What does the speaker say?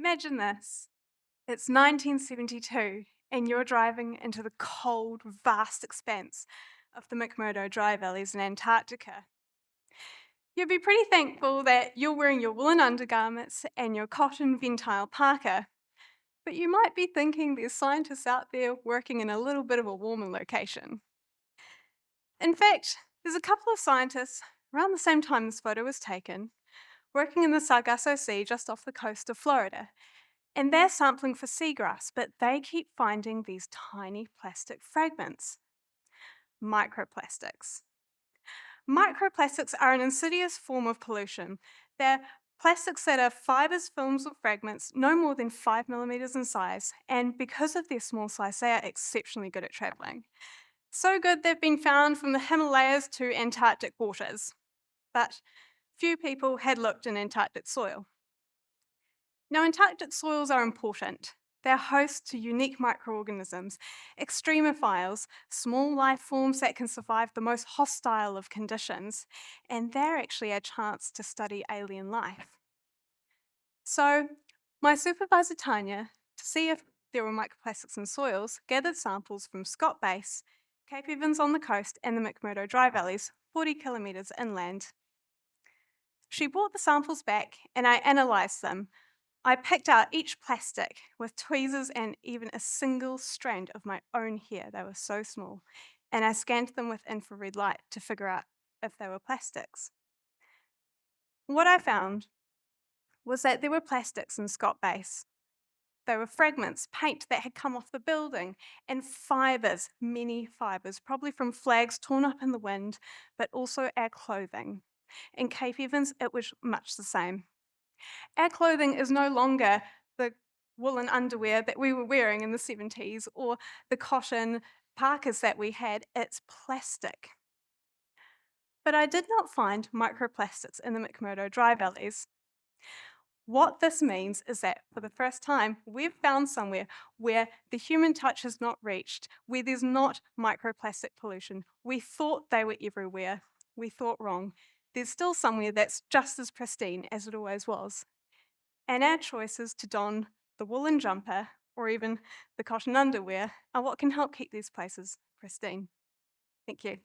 Imagine this. It's 1972, and you're driving into the cold, vast expanse of the McMurdo Dry Valleys in Antarctica. You'd be pretty thankful that you're wearing your woolen undergarments and your cotton ventile parka, but you might be thinking there's scientists out there working in a little bit of a warmer location. In fact, there's a couple of scientists around the same time this photo was taken, working in the Sargasso Sea just off the coast of Florida. And they're sampling for seagrass, but they keep finding these tiny plastic fragments, microplastics. Microplastics are an insidious form of pollution. They're plastics that are fibers, films, or fragments no more than 5 millimeters in size, and because of their small size, they are exceptionally good at traveling. So good they've been found from the Himalayas to Antarctic waters, but few people had looked in Antarctic soil. Now, Antarctic soils are important. They're host to unique microorganisms, extremophiles, small life forms that can survive the most hostile of conditions, and they're actually a chance to study alien life. So, my supervisor Tanya, to see if there were microplastics in soils, gathered samples from Scott Base, Cape Evans on the coast, and the McMurdo Dry Valleys, 40 kilometres inland. She brought the samples back, and I analysed them. I picked out each plastic with tweezers and even a single strand of my own hair. They were so small. And I scanned them with infrared light to figure out if they were plastics. What I found was that there were plastics in Scott Base. They were fragments, paint that had come off the building, and fibres, many fibres, probably from flags torn up in the wind, but also our clothing. In Cape Evans, it was much the same. Our clothing is no longer the woolen underwear that we were wearing in the 70s or the cotton parkas that we had, it's plastic. But I did not find microplastics in the McMurdo Dry Valleys. What this means is that for the first time, we've found somewhere where the human touch has not reached, where there's not microplastic pollution. We thought they were everywhere. We thought wrong. There's still somewhere that's just as pristine as it always was. And our choices to don the woolen jumper or even the cotton underwear are what can help keep these places pristine. Thank you.